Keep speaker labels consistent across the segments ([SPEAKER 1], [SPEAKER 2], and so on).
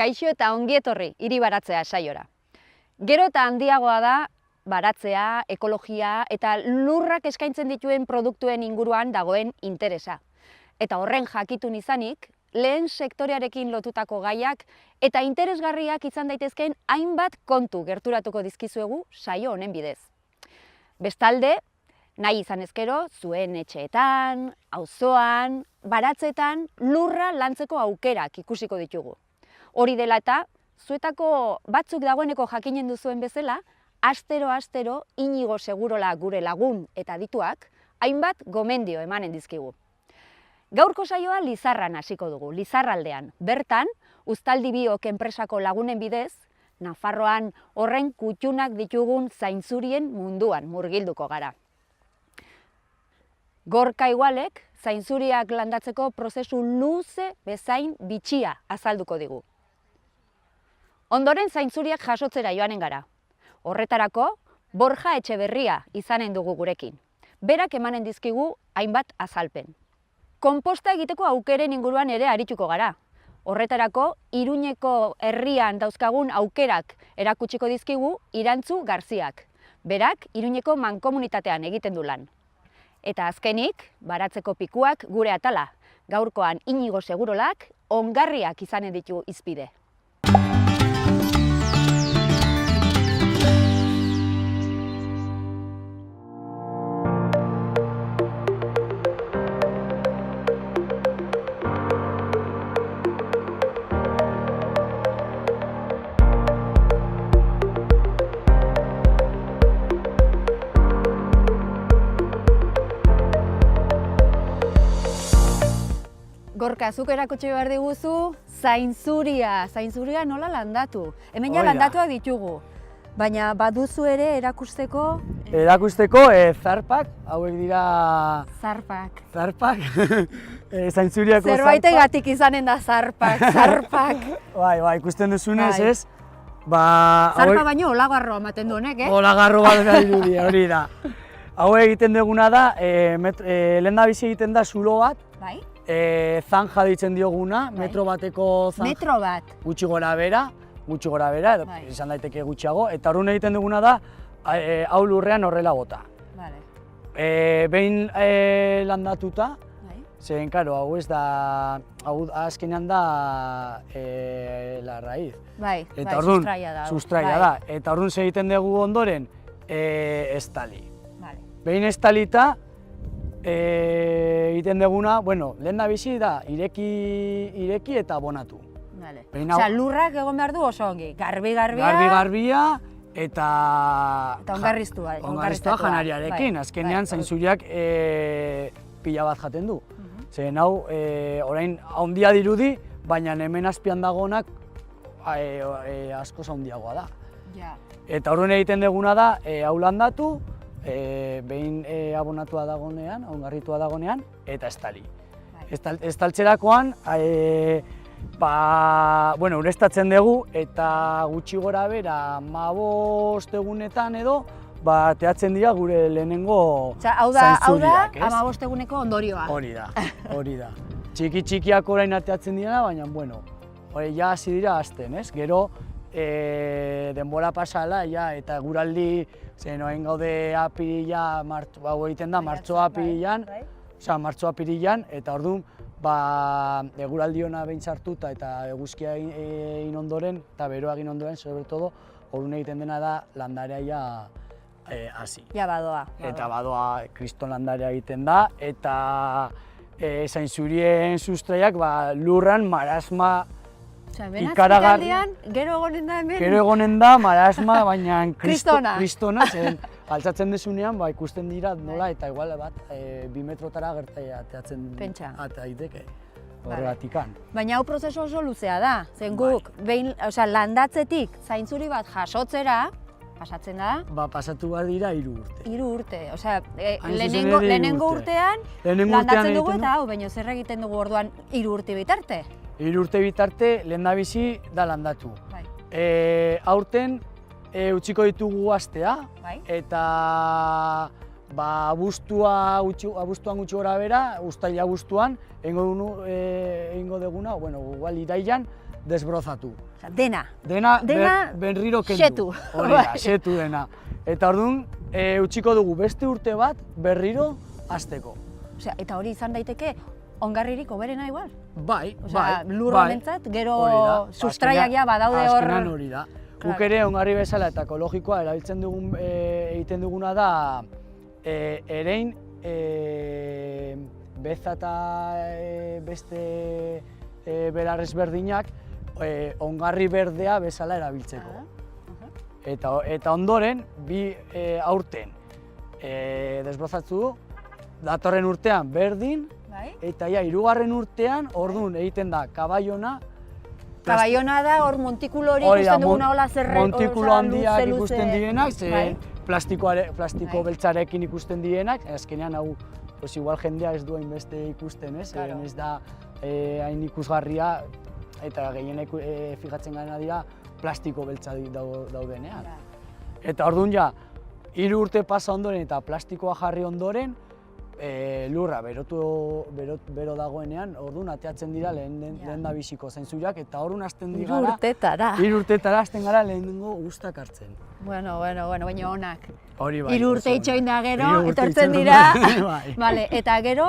[SPEAKER 1] Kaixo eta ongi etorri hiri baratzea saiora. Gero eta handiagoa da baratzea, ekologia eta lurrak eskaintzen dituen produktuen inguruan dagoen interesa. Eta horren jakitun izanik, lehen sektorearekin lotutako gaiak eta interesgarriak izan daitezkeen hainbat kontu gerturatuko dizkizuegu saio honen bidez. Bestalde, nahi izan ezkero, zuen etxeetan, auzoan, baratzetan lurra lantzeko aukerak ikusiko ditugu. Hori dela eta, zuetako batzuk dagoeneko jakinen duzuen bezala, astero Inigo Segurola gure lagun eta adituak, hainbat gomendio emanen dizkigu. Gaurko saioa Lizarran hasiko dugu, Lizarraldean. Bertan, Uztaldi Biok enpresako lagunen bidez, Nafarroan horren kuttunak ditugun zainzurien munduan murgilduko gara. Gorka Igualek, zainzuriak landatzeko prozesu luze bezain bitxia azalduko digu. Ondoren zainzuriak jasotzera joanen gara. Horretarako, Borja Etxeberria izanen dugu gurekin. Berak emanen dizkigu hainbat azalpen. Konposta egiteko aukeren inguruan ere arituko gara. Horretarako, Iruñeko herrian dauzkagun aukerak erakutsiko dizkigu Irantzu Garziak. Berak, Iruñeko mankomunitatean egiten du lan. Eta azkenik, baratzeko pikuak gure atala. Gaurkoan Inigo Segurolak ongarriak izanen ditu hizpide. Gorka, zuk erakutsi behar diguzu, zainzuria nola landatu. Hemen ja landatuak ditugu, baina baduzu ere erakusteko...
[SPEAKER 2] Zarpak, hauek dira...
[SPEAKER 1] Zarpak.
[SPEAKER 2] Zainzuriako zarpak.
[SPEAKER 1] Zerbaitegatik izanen da zarpak.
[SPEAKER 2] Bai, ikusten duzunez, ez?
[SPEAKER 1] Zarpa baino olagarro ematen du honek,
[SPEAKER 2] Olagarro bat da dirudi, hori da. Hau egiten duguna da, lehendabizi egiten da zulo bat, zanja ditzen dioguna, metro bateko zanja.
[SPEAKER 1] Metro bat.
[SPEAKER 2] Gutxi gora bera, edo izan daiteke gutxiago, eta horren egiten duguna da, hau lurrean horrela bota. Behin landatuta, zeren, karo, hau ez da, hau azkenean da la raíz.
[SPEAKER 1] Eta sustraia
[SPEAKER 2] da. Eta orduan egiten dugu ondoren, estali. Behin estalita, egiten duguna, lehen da bizi da, ireki eta abonatu.
[SPEAKER 1] Osea, lurrak egon behar du oso ongi, garbi-garbia...
[SPEAKER 2] Garbi-garbia eta...
[SPEAKER 1] Eta ongarriztua.
[SPEAKER 2] Ongarriztua janariarekin, azkenean zainzuriak pila bat jaten du. Zeren hau, orain handia dirudi, baina hemen azpian dagoenak askoz handiagoa da. Eta horren egiten duguna da, hau landatu, behin abonatua dagoenean, ongarritua dagoenean, eta estali. Estaltzerakoan, ureztatzen dugu, eta gutxi gora bera 15 egunetan edo, teatzen dira gure lehenengo zainzuriak, ez?
[SPEAKER 1] Hau da 15 eguneko ondorioa.
[SPEAKER 2] Hori da. Txiki-txikiak orain ateatzen dira, baina, ja hasi dira hasten, ez? Gero, denbora pasala, eta guraldi, zen oain gaude apirila, hau egiten da, martxo-apirilan, eta orduan, eguraldi hona behin sartuta eta eguzkia egin ondoren, eta beroa egin ondoren, sobretodo, orduan egiten dena da landarea hasi.
[SPEAKER 1] Ja, badoa.
[SPEAKER 2] Eta badoa, kriston landarea egiten da, eta zainzurien sustraiak lurran marasma
[SPEAKER 1] ikaragarrian, gero egonen da hemen?
[SPEAKER 2] Gero egonen da, marasma, baina
[SPEAKER 1] kristona,
[SPEAKER 2] zen altzatzen desunean, ikusten dira nola, eta igual bat, 2 metrotara ateatzen daiteke horregatikan.
[SPEAKER 1] Baina hau prozesu oso luzea da, zen guk, landatzetik zainzuri bat jasotzera, pasatzen da?
[SPEAKER 2] Pasatu bat dira 3 urte.
[SPEAKER 1] 3 urte, lehenengo urtean landatzen dugu eta hau, baina zer egiten dugu orduan 3 urte bitarte?
[SPEAKER 2] 3 urte bitarte lehendabizi da landatu. Aurten utziko ditugu astea, eta abuztuan gutxi gora bera, uztaila abuztuan, egingo duguna, igual irailan, desbrozatu.
[SPEAKER 1] Osea, dena.
[SPEAKER 2] Dena berriro kendu.
[SPEAKER 1] xetu.
[SPEAKER 2] Hori da, xetu dena. Eta orduan, utziko dugu beste urte bat berriro hasteko.
[SPEAKER 1] Osea, eta hori izan daiteke ongarririk hoberena igual?
[SPEAKER 2] Bai,
[SPEAKER 1] Osea,
[SPEAKER 2] bai.
[SPEAKER 1] lur
[SPEAKER 2] bai.
[SPEAKER 1] honentzat, gero
[SPEAKER 2] Hori da.
[SPEAKER 1] sustraiak ja badaude hor.
[SPEAKER 2] Azkenean hori da. Guk ere ongarri bezala eta ekologikoa erabiltzen dugun, egiten duguna da erein, beza eta beste belar ezberdinak ongarri berdea bezala erabiltzeko. Eta ondoren, bi aurten desbrozatzu du, datorren urtean berdin, eta ja, hirugarren urtean, orduan egiten da kabaiona.
[SPEAKER 1] Kabaiona da, hor montikulo hori ikusten duguna hola zerre,
[SPEAKER 2] montikulo handiak ikusten direnak, plastiko beltzarekin ikusten direnak, azkenean hau, igual jendea ez du hainbeste ikusten, ez da hain ikusgarria, eta gehienek fijatzen gana dira plastiko beltza daudenean. Eta orduan ja, 3 urte pasa ondoren eta plastikoa jarri ondoren, lurra bero dagoenean, orduan ateatzen dira lehendabiziko zainzuriak, eta orduan hasten dira 3 urtetara hasten gara lehenengo uztak hartzen.
[SPEAKER 1] Bueno, baina onak.
[SPEAKER 2] Hori bai.
[SPEAKER 1] 3 urte itxoin da gero, etortzen dira. Vale, eta gero,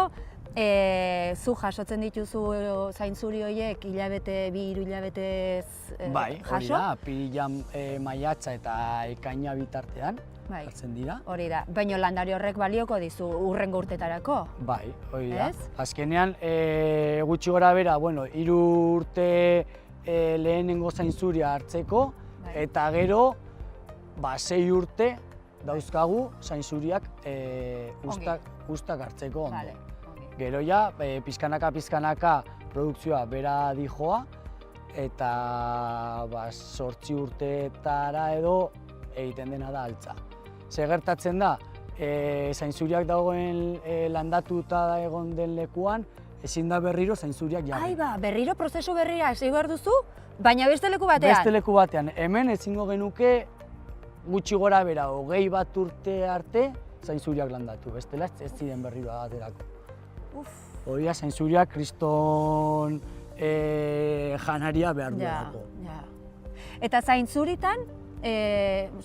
[SPEAKER 1] zu jasotzen dituzu zainzuri horiek hilabete, 2-3 hilabetez jaso?
[SPEAKER 2] Bai, hori da, apirilan, maiatza eta ekaina bitartean. Hartzen dira.
[SPEAKER 1] Hori da, baina landare horrek balioko dizu urrengo urtetarako?
[SPEAKER 2] Bai, hori da. Azkenean, gutxi gora bera, 3 urte lehenengo zainzuria hartzeko, eta gero, 6 urte dauzkagu zainzuriak uztak hartzeko ondo. Gero ja, pizkanaka produkzioa bera dijoa, eta 8 urteetara edo egiten dena da altza. Ze gertatzen da, zainzuriak dagoen landatuta egon den lekuan, ezin da berriro zainzuriak jarri.
[SPEAKER 1] Ai ba, berriro prozesu berria ez behar duzu, baina beste leku batean?
[SPEAKER 2] Beste leku batean. Hemen ezingo genuke gutxi gora bera, 21 urte arte zainzuriak landatu. Bestela ez ziren berriro aterako. Hori da, zainzuriak kriston janaria behar duelako.
[SPEAKER 1] Eta zainzuritan,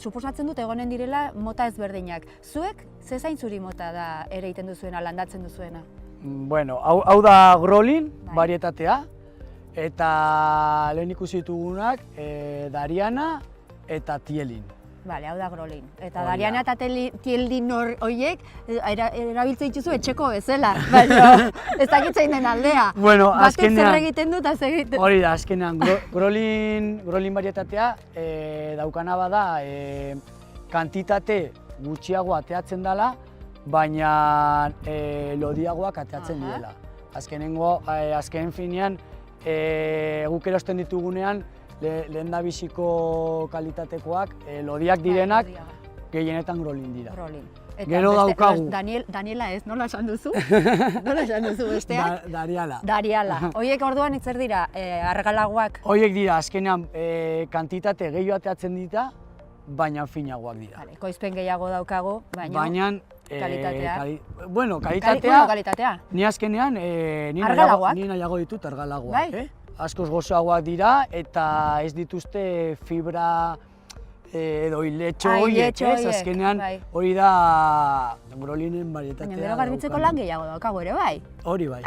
[SPEAKER 1] suposatzen dut egonen direla mota ezberdinak. Zuek, ze zainzuri mota da ere egiten duzuena, landatzen duzuena?
[SPEAKER 2] Bueno, hau da grolin, barietatea, eta lehen ikusi ditugunak Dariana eta Tielin.
[SPEAKER 1] Bale, hau da grolin. Eta Dariana eta Tielin horiek erabiltzen dituzu etxeko bezala, baina ez dakitzein den aldea.
[SPEAKER 2] Bueno,
[SPEAKER 1] batek zer egiten du eta zer egiten.
[SPEAKER 2] Hori da, azkenean, grolin barietatea daukana bada kantitate gutxiago ateatzen dela, baina lodiagoak ateatzen direla. Azken finean, guk erosten ditugunean, lehendabiziko kalitatekoak, lodiak direnak, gehienetan grolin dira. Gero daukagu.
[SPEAKER 1] Daniela ez, nola esan duzu? Nola esan duzu besteak?
[SPEAKER 2] Dariala.
[SPEAKER 1] Dariala. Hoiek orduan itzer dira, argalagoak?
[SPEAKER 2] Hoiek dira, azkenean kantitate gehiago ateatzen dira, baina finagoak dira.
[SPEAKER 1] Koizpen gehiago daukagu, baina kalitatea.
[SPEAKER 2] Bueno, kalitatea, ni azkenean,
[SPEAKER 1] argalagoak?
[SPEAKER 2] Ni nahiago ditut argalagoak. Askoz gozoagoak dira eta ez dituzte fibra edo hiletxo horiek, azkenean hori da grolinen barietatea.
[SPEAKER 1] Baina gero garbitzeko lan gehiago daukagu ere bai?
[SPEAKER 2] Hori bai.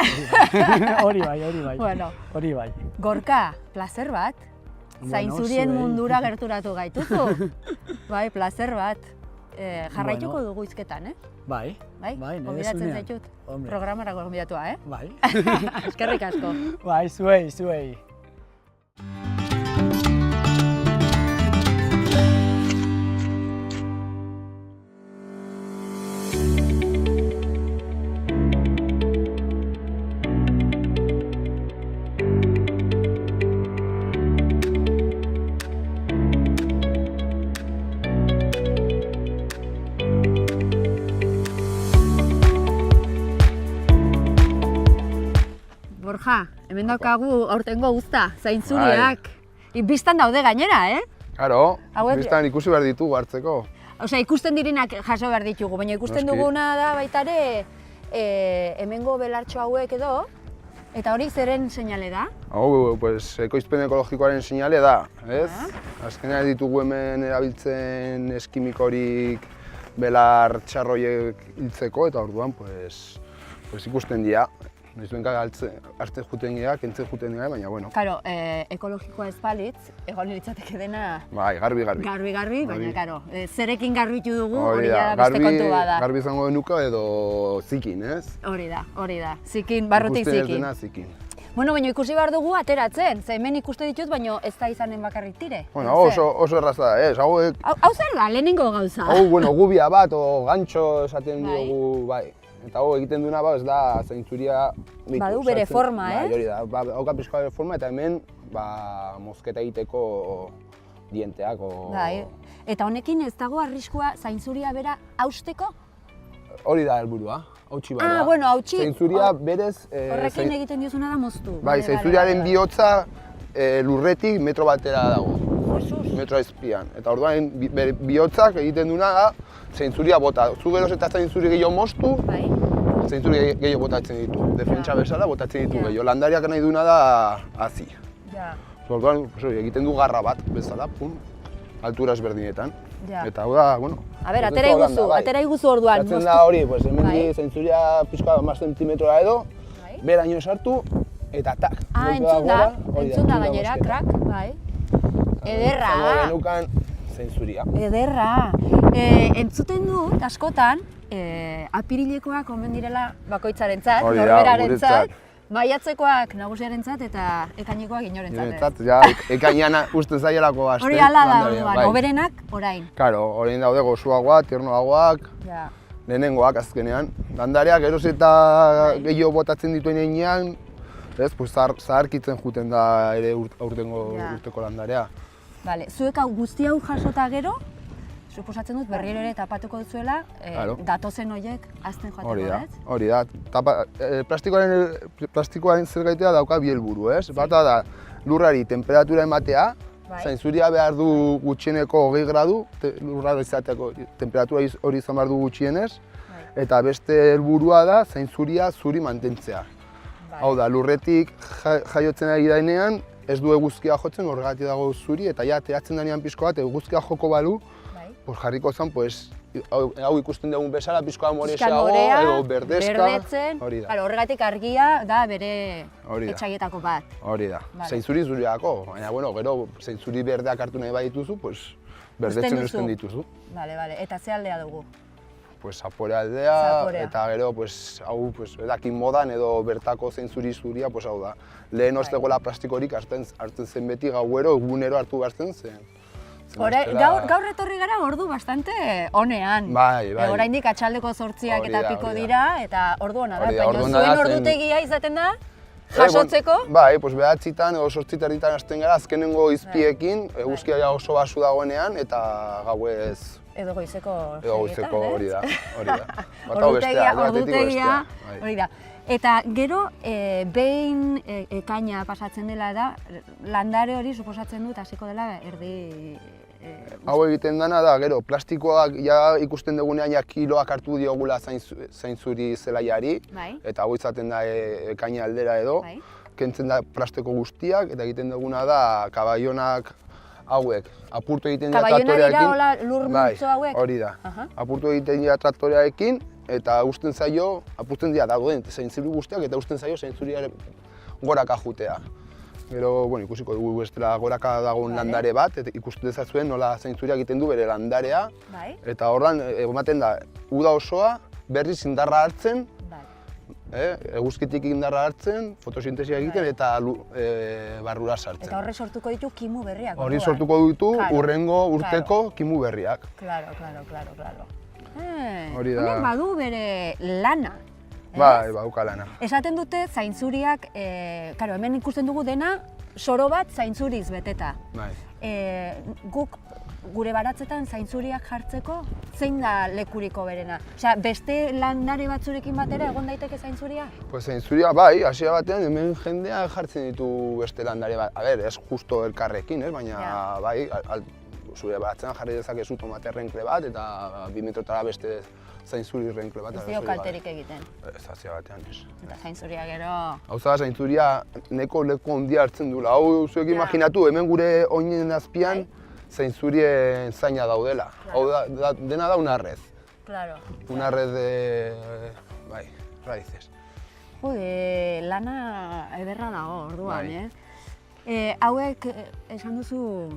[SPEAKER 2] Hori bai.
[SPEAKER 1] Gorka, plazer bat, zainzurien mundura gerturatu gaituzu. Bai, plazer bat. Jarraituko dugu izketan,
[SPEAKER 2] Bai,
[SPEAKER 1] gonbidatzen zaitut. Programara gonbidatua,
[SPEAKER 2] Bai.
[SPEAKER 1] Eskerrik asko.
[SPEAKER 2] Bai, zuei.
[SPEAKER 1] Borja, hemen daukagu aurtengo uzta, zainzuriak. Bistan daude gainera,
[SPEAKER 3] Claro, bistan ikusi behar ditugu hartzeko.
[SPEAKER 1] Osea, ikusten direnak jaso behar ditugu, baina ikusten duguna da baita ere hemengo belartxo hauek edo, Eta hori zeren seinale da?
[SPEAKER 3] Hau, pues, ekoizpen ekologikoaren seinale da, ez? Azkenean ditugu hemen erabiltzen eskimikorik belar txarroiek hiltzeko, eta orduan, pues ikusten dira. Noizbenka hartzen juten gira, kentzen juten gira, baina, bueno.
[SPEAKER 1] Karo, ekologikoa ez balitz, egon litzateke dena
[SPEAKER 3] Bai, garbi.
[SPEAKER 1] Garbi, baina, karo, zerekin garbitu dugu, hori da beste kontu bada.
[SPEAKER 3] Garbi izango genuka edo zikin, ez?
[SPEAKER 1] Hori da, zikin, barrutik zikin.
[SPEAKER 3] Ikusten ez dena zikin.
[SPEAKER 1] Bueno, baina ikusi behar dugu ateratzen, ze hemen ikuste ditut, baina ez da izanen bakarrik tire.
[SPEAKER 3] Bueno, oso erraza da, ez?
[SPEAKER 1] Hau zer da, lehenengo gauza?
[SPEAKER 3] Hau, gubia bat, o gantxo esaten diogu, bai. Eta hau egiten duena, ez da zaintzuria...
[SPEAKER 1] Badu bere forma,
[SPEAKER 3] ez? Hori da, hauka pixkoa bere forma, eta hemen mozketa egiteko dienteak.
[SPEAKER 1] Bai, eta honekin ez dago arriskua zaintzuria bera hausteko?
[SPEAKER 3] Hori da helburua, hautsi behar da.
[SPEAKER 1] Ah, bueno, hautsi.
[SPEAKER 3] Zaintzuria berez...
[SPEAKER 1] Horrekin egiten diozuna da moztu.
[SPEAKER 3] Bai, zaintzuriaren bihotza lurretik metro batera dago. Metro ezpian. Eta orduan bihotzak egiten duena da zaintzuria bota. Zu geroz eta zaintzuri gehiago moztu, zaintzuri gehiago botatzen ditu. Defentsa bezala botatzen ditu gehiago. Landariak nahi duena da hazi. Orduan egiten du garra bat bezala, altura ezberdinetan. Eta hau da, bueno...
[SPEAKER 1] A ber, atera iguzu orduan.
[SPEAKER 3] Zatzen da hori, hemen zaintzuria pixka 10 zentimetroa edo, beraino sartu, eta tak.
[SPEAKER 1] Entzun da gainera, krak, bai. Ederra!
[SPEAKER 3] Zango genukan zaintzuria.
[SPEAKER 1] Ederra! Entzuten dut, askotan, apirilekoak omen direla bakoitzarentzat, norberarentzat, maiatzekoak nagusiarentzat eta ekainekoak inorentzat.
[SPEAKER 3] Ekainean usten zaielako hasten.
[SPEAKER 1] Hori ala da, hoberenak orain.
[SPEAKER 3] Karo, orain daude gozoagoak, tiernoagoak, lehenengoak azkenean. Landareak eroz eta gehiago botatzen dituen heinean, zaharkitzen juten da ere urteko landarea.
[SPEAKER 1] Zuek guzti hau jasota gero, suposatzen dut berriro ere tapatuko duzuela, datozen horiek azten joateko, ez?
[SPEAKER 3] Hori da. Plastikoaren zergaitea dauka bi helburu, ez? Bata da lurrari temperatura ematea, zaintzuria behar du gutxieneko 20 gradu, lurrari izateko temperatura hori izan behar du gutxienez, eta beste helburua da zaintzuria zuri mantentzea. Hau da, lurretik jaiotzen ari denean, ez du eguzkia jotzen, horregatik dago zuri, eta ja, ateratzen denean pixko bat, eguzkia joko balu, jarriko zen, hau ikusten dugun bezala, pixkoa morexeago, edo berdezka.
[SPEAKER 1] Berdetzen, horregatik argia da bere etxaietako bat.
[SPEAKER 3] Hori da, zaintzuri zuriako, baina, gero, zaintzuri berdeak hartu nahi badituzu, berdetzen uzten dituzu.
[SPEAKER 1] Eta ze aldea dugu?
[SPEAKER 3] Zapore aldea, eta gero, hau, edakin modan edo bertako zaintzuri zuria, hau da. Lehen ostegoela plastikorik hartzen zen beti gauero, egunero hartu behartzen zen.
[SPEAKER 1] Gaur etorri gara ordu bastante onean.
[SPEAKER 3] Bai.
[SPEAKER 1] Oraindik atxaldeko 8 eta piko dira, eta ordu ona da. Baina zuen ordutegia izaten da, jasotzeko?
[SPEAKER 3] Bai, 9etan edo 8 hasten gara, azkenengo izpiekin, eguzkia oso basu dagoenean, eta gauez...
[SPEAKER 1] Edo goizeko
[SPEAKER 3] hori da.
[SPEAKER 1] Ordutegia, hori da. Eta gero, behin ekaina pasatzen dela da, landare hori suposatzen dut hasiko dela erdi...
[SPEAKER 3] Hau egiten dena da, gero, plastikoak ikusten dugunean kiloak hartu diogula zaintzuri zelaiari, eta hau izaten da ekaina aldera edo, kentzen da plastiko guztiak, eta egiten duguna da kabaionak hauek, apurtu egiten dira traktorearekin.
[SPEAKER 1] Kabaionak dira hola lur multzo hauek?
[SPEAKER 3] Hori da, apurtu egiten dira traktorearekin, eta usten zaio, apurtzen dira dagoen zaintzuri guztiak, eta usten zaio zaintzuriaren goraka jutea. Gero, ikusiko dugu bestela goraka dagoen landare bat, eta ikusten dezazuen nola zaintzuria egiten du bere landarea, eta horren ematen da, uda osoa berriz indarra hartzen, eguzkitik indarra hartzen, fotosintesia egiten eta barrura sartzen.
[SPEAKER 1] Eta horre sortuko ditu kimu berriak.
[SPEAKER 3] Horri sortuko ditu urrengo urteko kimu berriak.
[SPEAKER 1] Claro. Honek badu bere lana.
[SPEAKER 3] Bai, bauka lana.
[SPEAKER 1] Esaten dute zaintzuriak, hemen ikusten dugu dena soro bat zaintzuriz beteta. Guk gure baratzetan zaintzuriak jartzeko, zein da lekuriko berena? Osea, beste landare batzurekin batera egon daiteke zaintzuria?
[SPEAKER 3] Zaintzuria bai, hasiera batean hemen jendea jartzen ditu beste landare bat. Ez justo elkarrekin, baina bai, zure baratzean jarri dezakezu tomate errenkle bat eta 2 metrotara beste zainzuri renkle bat.
[SPEAKER 1] Ez dio kalterik egiten.
[SPEAKER 3] Ez hasia batean, ez.
[SPEAKER 1] Eta zainzuria gero...
[SPEAKER 3] Hauza da, zaintzuria neko leku handia hartzen duela. Hau zuek imaginatu, hemen gure oinen azpian zaintzurien zaina daudela. Hau da, dena da una red.
[SPEAKER 1] Claro.
[SPEAKER 3] Una red de... bai, raíces.
[SPEAKER 1] Lana ederra dago orduan, hauek esan duzu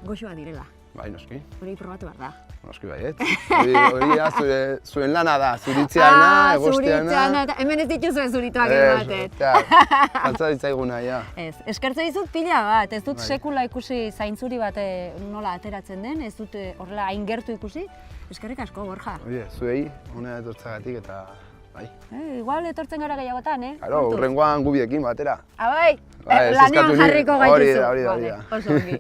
[SPEAKER 1] goxoa direla.
[SPEAKER 3] Bai, noski.
[SPEAKER 1] Hori probatu behar da.
[SPEAKER 3] Noski baiet. Hori da, zuen lana da, zuritzeana, egosteana.
[SPEAKER 1] Zuritzeana, hemen ez dituzue zurituak ematen.
[SPEAKER 3] Altza ditzaiguna, ja.
[SPEAKER 1] Ez, eskertze dizut pila bat, ez dut sekula ikusi zaintzuri bat nola ateratzen den, ez dut horrela hain gertu ikusi. Eskerrik asko, Borja.
[SPEAKER 3] Oie, zuei, hona etortzagatik eta bai.
[SPEAKER 1] Igual etortzen gara gehiagotan,
[SPEAKER 3] Claro, urrengoan gubiekin batera.
[SPEAKER 1] Bai, lanean jarriko gaituzu.
[SPEAKER 3] Hori da.
[SPEAKER 1] Oso ongi.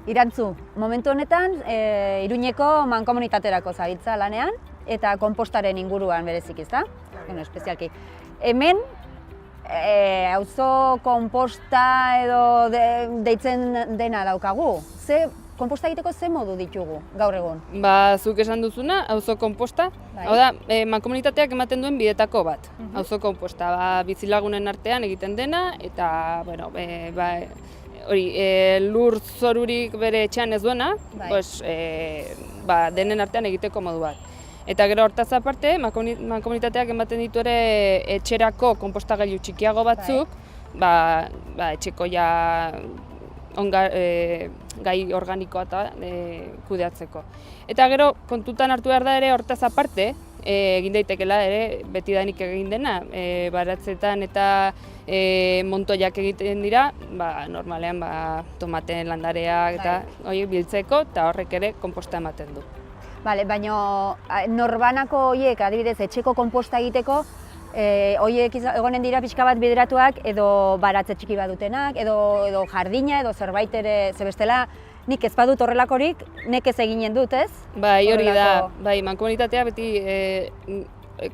[SPEAKER 1] Irantzu, momentu honetan Iruñeko mankomunitaterako zabiltza lanean eta konpostaren inguruan berezik, ezta? Bueno, espezialki. Hemen auzo konposta edo deitzen dena daukagu. Konposta egiteko ze modu ditugu gaur egun?
[SPEAKER 4] Zuk esan duzuna, auzo konposta. Hau da, mankomunitateak ematen duen bidetako bat. Auzo konposta, bizilagunen artean egiten dena eta, bueno, hori, lur zorurik bere etxean ez duena, denen artean egiteko modu bat. Eta gero hortaz aparte, mankomunitateak ematen ditu ere etxerako konpostagailu txikiago batzuk, etxeko gai organikoa eta kudeatzeko. Eta gero kontutan hartu behar da ere hortaz aparte, egin daitekela ere beti danik egin dena, baratzetan eta montoiak egiten dira, normalean tomateen landareak eta horiek biltzeko eta horrek ere konposta ematen du.
[SPEAKER 1] Bale, baina norbanako horiek, adibidez, etxeko konposta egiteko, horiek egonen dira pixka bat bideratuak edo baratze txiki bat dutenak, edo jardina, edo zerbait ere, zebestela, nik ez badut horrelakorik, nekez eginen dut, ez?
[SPEAKER 4] Bai, hori da, mankomunitatea beti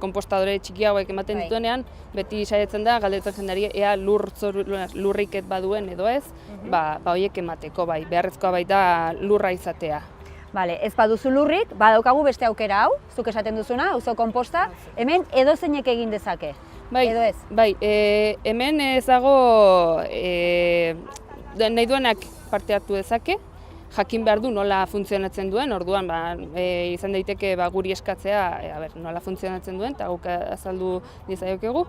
[SPEAKER 4] konpostadore txiki hauek ematen dituenean, beti saiatzen da, galdetzen jendari ea lurriket baduen edo ez, horiek emateko, beharrezkoa baita lurra izatea.
[SPEAKER 1] Bale, ez baduzu lurrik, badaukagu beste aukera hau, zuk esaten duzuna, auzo konposta, hemen edozeinek egin dezake, edo ez?
[SPEAKER 4] Bai, hemen ez dago nahi duenak parte hartu dezake, jakin behar du nola funtzionatzen duen, orduan izan daiteke guri eskatzea nola funtzionatzen duen, eta guk azaldu dizaiokegu,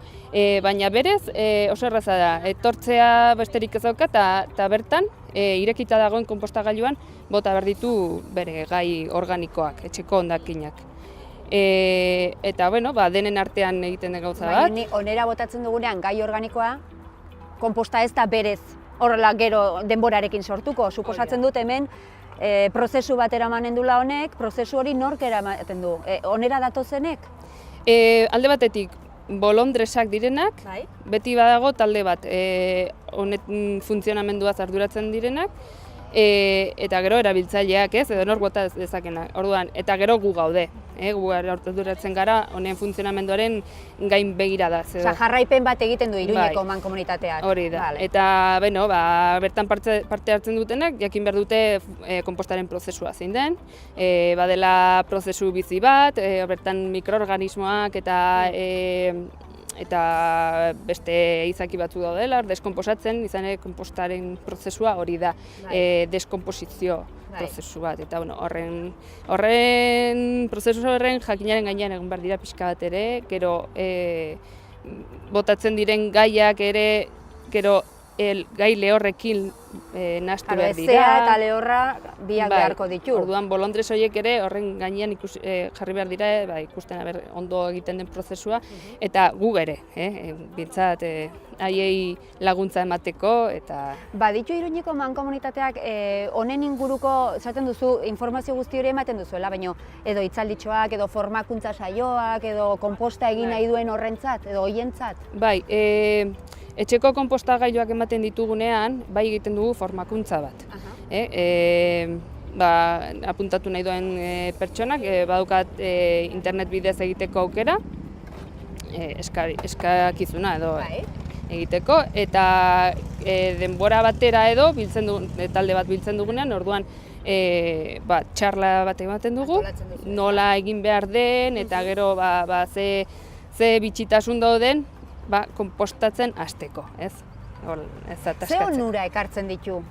[SPEAKER 4] baina berez oso erraza da, etortzea besterik ez dauka eta bertan irekita dagoen konpostagailuan bota behar ditu bere gai organikoak, etxeko hondakinak. Eta denen artean egiten den gauza bat.
[SPEAKER 1] Onera botatzen dugunean gai organikoa, konposta ez da berez horrela gero denborarekin sortuko. Suposatzen dut hemen prozesu bat eramanen dula honek, prozesu hori nork eramaten du? Onera datozenek?
[SPEAKER 4] Alde batetik, bolondresak direnak, beti badago talde bat funtzionamenduaz arduratzen direnak, eta gero erabiltzaileak ez, edo nor bota dezakenak. Orduan, eta gero gu gaude, gu arduratzen gara honen funtzionamenduaren gain begiradaz.
[SPEAKER 1] Jarraipen bat egiten du Iruñeko mankomunitateak.
[SPEAKER 4] Hori da, eta bertan parte hartzen dutenak, jakin behar dute konpostaren prozesua zein den, badela prozesu bizi bat, bertan mikroorganismoak eta beste izaki batzu daudela, deskonposatzen, izan ere konpostaren prozesua hori da, deskonposizio prozesu bat. Eta horren prozesu horren jakinaren gainean egon behar dira pixka bat ere, gero botatzen diren gaiak ere, gero gai lehorrekin nahastu
[SPEAKER 1] Claro,
[SPEAKER 4] behar
[SPEAKER 1] ezea
[SPEAKER 4] dira.
[SPEAKER 1] eta lehorra biak
[SPEAKER 4] Bai,
[SPEAKER 1] beharko ditu.
[SPEAKER 4] Orduan bolondres horiek ere horren gainean jarri behar dira, ikusten ondo egiten den prozesua, eta gu ere, bintzat haiei laguntza emateko, eta...
[SPEAKER 1] Baditu Iruñeko mankomunitateak honen inguruko, esaten duzu, informazio guzti hori ematen duzuela, baina edo hitzalditxoak, edo formakuntza saioak, edo konposta egin nahi duen horrentzat, edo hoientzat?
[SPEAKER 4] Bai, etxeko konpostagailuak ematen ditugunean, bai egiten dugu formakuntza bat. Apuntatu nahi duen pertsonak, badukat internet bidez egiteko aukera, eskakizuna edo egiteko, eta denbora batera edo talde bat biltzen dugunean, orduan txarla bat ematen dugu, nola egin behar den, eta gero ze bitxitasun dauden, konpostatzen hasteko, ez?
[SPEAKER 1] Ze onura ekartzen ditu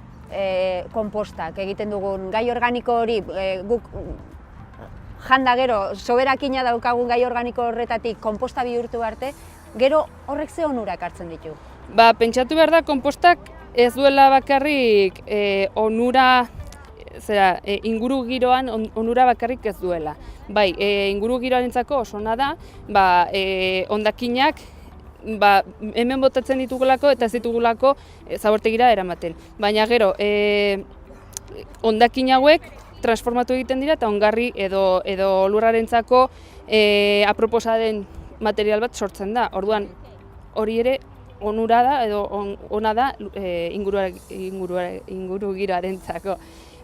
[SPEAKER 1] konpostak egiten dugun gai organiko hori, guk janda gero, soberakina daukagun gai organiko horretatik konposta bihurtu arte, gero horrek ze onura ekartzen ditu?
[SPEAKER 4] Pentsatu behar da, konpostak ez duela bakarrik onura, inguru giroan onura bakarrik ez duela. Bai, inguru giroarentzako oso ona da, hondakinak hemen botatzen ditugulako eta ez ditugulako zabortegira eramaten. Baina gero, hondakin hauek transformatu egiten dira eta ongarri edo lurrarentzako aproposa den material bat sortzen da. Orduan, hori ere onura da edo ona da inguru giroarentzako.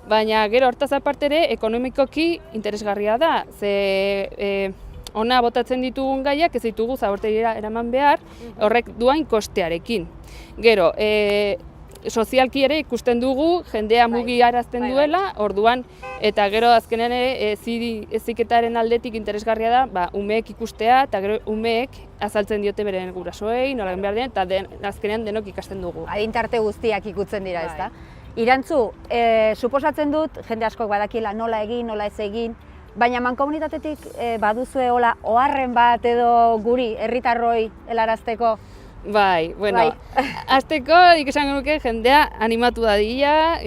[SPEAKER 4] Baina gero hortaz aparte ere ekonomikoki interesgarria da, ze ona botatzen ditugun gaiak ez ditugu zabortegira eraman behar, horrek duain kostearekin. Gero, sozialki ere ikusten dugu, jendea mugiarazten duela, orduan, eta gero azkenean heziketaren aldetik interesgarria da, umeek ikustea, eta gero umeek azaltzen diote beren gurasoei, nola egin behar den, eta azkenean denok ikasten dugu.
[SPEAKER 1] Adintarte guztiak ikutzen dira, ezta? Irantzu, suposatzen dut, jende askok badakiela nola egin, nola ez egin, baina mankomunitatetik baduzue hola oharren bat edo guri, herritarroi helarazteko?
[SPEAKER 4] Bai, bueno, hasteko esango nuke jendea animatu dadila,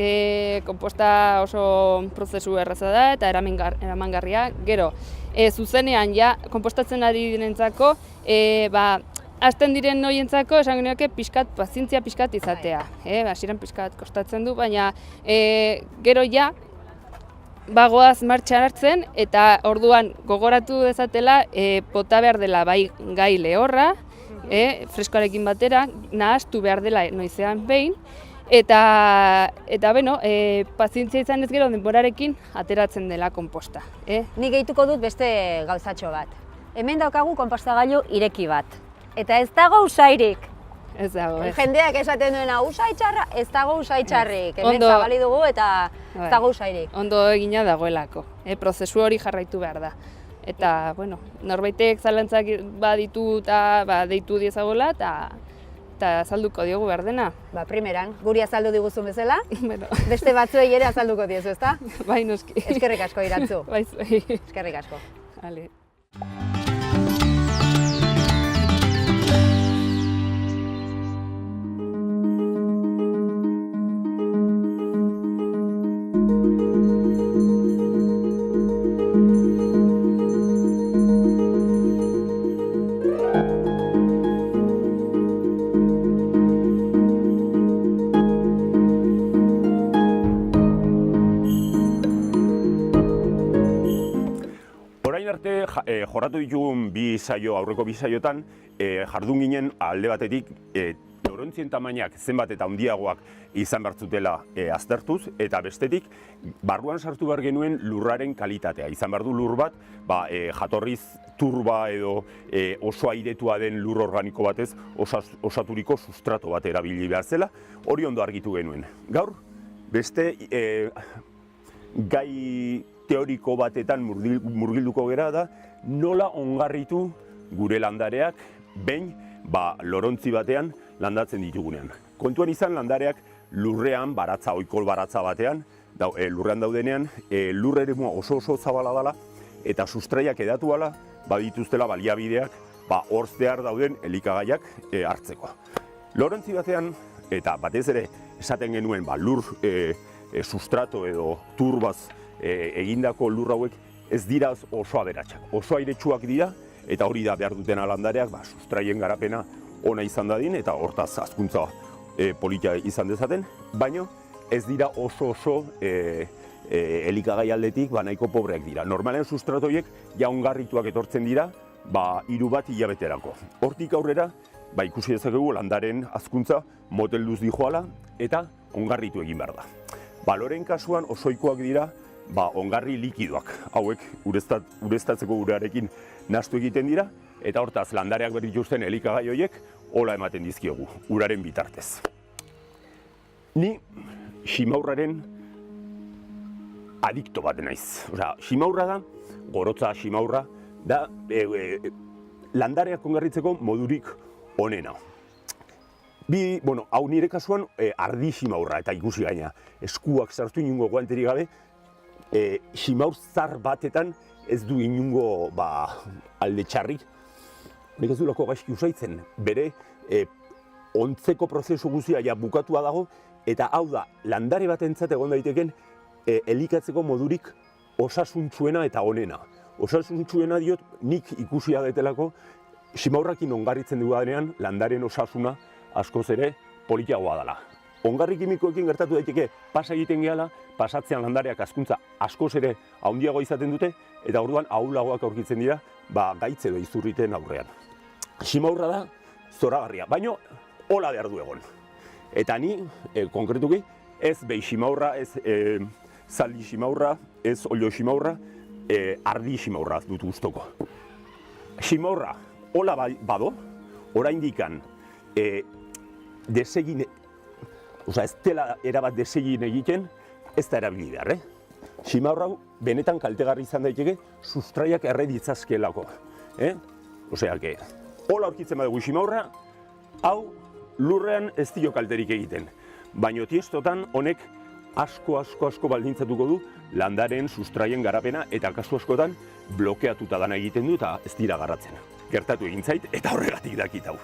[SPEAKER 4] konposta oso prozesu erraza da eta eramangarria. Gero, zuzenean ja konpostatzen ari direnentzako, hasten diren noientzako esango nuke pazientzia pixkat izatea. Hasieran pixkat kostatzen du, baina gero ja bagoaz martxan hartzen eta orduan gogoratu dezatela bota behar dela bai gai lehorra, freskoarekin batera, nahastu behar dela noizean behin, eta pazientzia izan ez gero denborarekin ateratzen dela konposta.
[SPEAKER 1] Nik gehituko dut beste gauzatxo bat. Hemen daukagu konpostagailu ireki bat. Eta ez dago usairik.
[SPEAKER 4] Ez dago, ez.
[SPEAKER 1] Jendeak esaten duena usaitxarra, ez dago usaitxarrik. Hemen zabali dugu eta ez dago usairik.
[SPEAKER 4] Ondo egina dagoelako. Prozesu hori jarraitu behar da. Eta, norbaitek zalantzak baditu eta deitu diezagoela eta azalduko diogu behar dena.
[SPEAKER 1] Primeran, guri azaldu diguzun bezala, beste batzuei ere azalduko diezu, ezta?
[SPEAKER 4] Bai, noski.
[SPEAKER 1] Eskerrik asko, Irantzu.
[SPEAKER 4] Bai,
[SPEAKER 1] eskerrik asko.
[SPEAKER 4] Vale.
[SPEAKER 5] Jorratu ditugun aurreko bi saiotan, jardun ginen alde batetik lorontzien tamainak zenbat eta handiagoak izan behar zutela aztertuz, eta bestetik barruan sartu behar genuen lurraren kalitatea. Izan behar du lur bat, jatorriz turba edo oso airetua den lur organiko batez osaturiko sustrato bat erabili behar zela, hori ondo argitu genuen. Gaur, beste gai teoriko batetan murgilduko gera da, nola ongarritu gure landareak behin lorontzi batean landatzen ditugunean. Kontuan izan landareak lurrean, oikol baratza batean, lurrean daudenean, lur eremua oso zabala dela eta sustraiak edatu ala, badituztela baliabideak, horztear dauden elikagaiak hartzeko. Lorontzi batean eta batez ere esaten genuen lur sustrato edo turbaz egindako lur hauek ez dira oso aberatsak, oso airetsuak dira, eta hori da behar duten landareak sustraien garapena ona izan dadin, eta hortaz hazkuntza polita izan dezaten, baina ez dira oso elikagai aldetik nahiko pobreak dira. Normalen sustratoiek ja ongarrituak etortzen dira, 3 bat hilabeterako. Hortik aurrera, ikusi dezakegu landaren hazkuntza motelduz dijoala eta ongarritu egin behar da. Baloren kasuan osoikoak dira ongarri likidoak, hauek ureztatzeko urearekin nahastu egiten dira, eta hortaz landareak berrituzten elikagai horiek hola ematen dizkiogu, uraren bitartez. Ni ximaurraren adikto bat naiz. Ximaurra da, gorotza ximaurra, da landareak ongarritzeko modurik onena. Hau nire kasuan ardi ximaurra, eta ikusi gaina, eskuak sartu inungo guanterik gabe, ximaur zar batetan ez du inungo alde txarrik. Nik ez duelako gaizki usaitzen, bere ontzeko prozesu guztia bukatua dago, eta hau da, landare batentzat egon daiteken elikatzeko modurik osasuntsuena eta onena. Osasuntsuena diot, nik ikusia detelako, ximaurrakin ongarritzen dudanean landaren osasuna askoz ere politiagoa dela. Ongarri kimikoekin gertatu daiteke pasa egiten gehala, pasatzean landareak hazkuntza askoz ere handiagoa izaten dute, eta orduan ahulagoak aurkitzen dira gaitz edo izurriten aurrean. Ximaurra da zoragarria, baina hola behar du egon. Eta ni, konkretuki, ez behi ximaurra, ez zaldi ximaurra, ez olio ximaurra, ardi ximaurra dut gustoko. Ximaurra hola bado, oraindikan desegin, ez dela erabat desegin egiten, ez da erabili behar, Ximaurra benetan kaltegarri izan daiteke sustraiak erre ditzazkeelako. Hola aurkitzen badugu ximaurra, hau lurrean ez dio kalterik egiten. Baina tiestotan honek asko baldintzatuko du landaren sustraien garapena, eta kasu askotan blokeatuta dana egiten du eta ez dira garratzen. Gertatu egin zait eta horregatik dakit hau.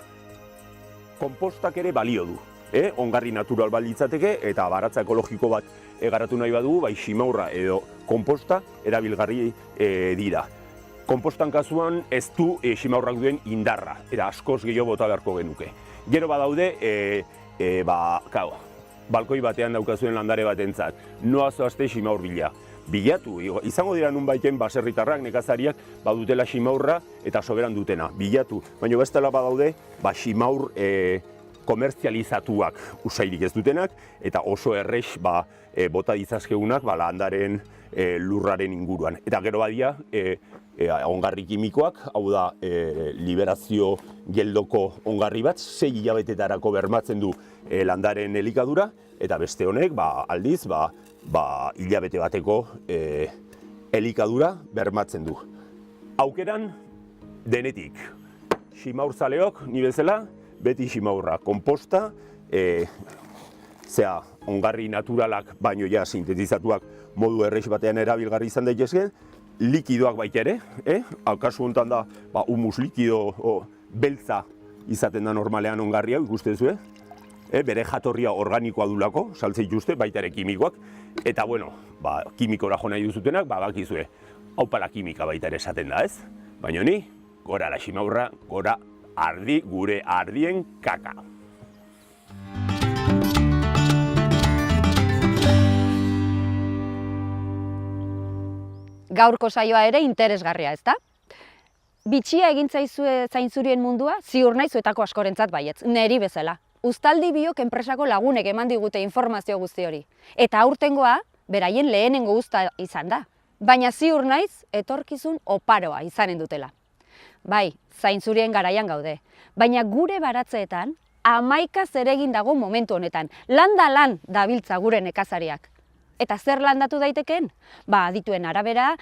[SPEAKER 5] Konpostak ere balio du. Ongarri natural balitzateke eta baratza ekologiko bat garatu nahi badugu, ximaurra edo konposta erabilgarri dira. Konpostan kasuan ez du ximaurrak duen indarra, eta askoz gehiago bota beharko genuke. Gero badaude, balkoi batean daukazuen landare batentzat, noa zoazte ximaur bila. Bilatu, izango dira nun baiten baserritarrak, nekazariak badutela ximaurra eta soberan dutena, bilatu. Baina bestela badaude, ximaur komertzializatuak usairik ez dutenak, eta oso errex bota ditzazkegunak landaren lurraren inguruan. Eta gero badia, ongarri kimikoak, hau da liberazio geldoko ongarri bat, 6 hilabetetarako bermatzen du landaren elikadura, eta beste honek, aldiz, hilabete bateko elikadura bermatzen du. Aukeran, denetik. Ximaurzaleok, ni bezala, beti ximaurra konposta, ongarri naturalak baino ja sintetizatuak modu errex batean erabilgarri izan daitezke, likidoak baita ere, kasu honetan da humus likido beltza izaten da normalean ongarri hau, ikusten zuen, bere jatorria organikoa dulako, saltze dituzte, baita ere kimikoak, eta kimikora jo nahi duzutenak, bakizue, hau pala kimika baita ere esaten da, ez? Baina ni, gora la ximaurra, gora ardi, gure ardien kaka.
[SPEAKER 1] Gaurko saioa ere interesgarria, ezta? Bitxia egin zaizue zainzurien mundua, ziur naiz zuetako askorentzat baietz, neri bezala. Uztaldi biok enpresako lagunek eman digute informazio guzti hori. Eta aurtengoa, beraien lehenengo uzta izan da. Baina ziur naiz, etorkizun oparoa izanen dutela. Bai, zainzurien garaian gaude. Baina gure baratzeetan, 11 zeregin dago momentu honetan. Lan dabiltza gure nekazariak. Eta zer landatu daitekeen? Adituen arabera,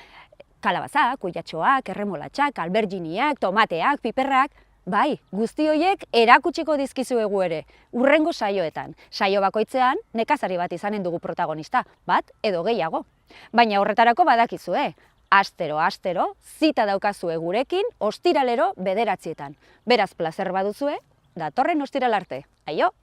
[SPEAKER 1] kalabazak, kuiatxoak, erremolatxak, alberginiak, tomateak, piperrak. Bai, guzti horiek erakutsiko dizkizuegu ere, urrengo saioetan. Saio bakoitzean, nekazari bat izanen dugu protagonista, bat edo gehiago. Baina horretarako badakizue, astero, zita daukazue gurekin, ostiralero 9:00. Beraz plazer baduzue, datorren ostiral arte. Aio!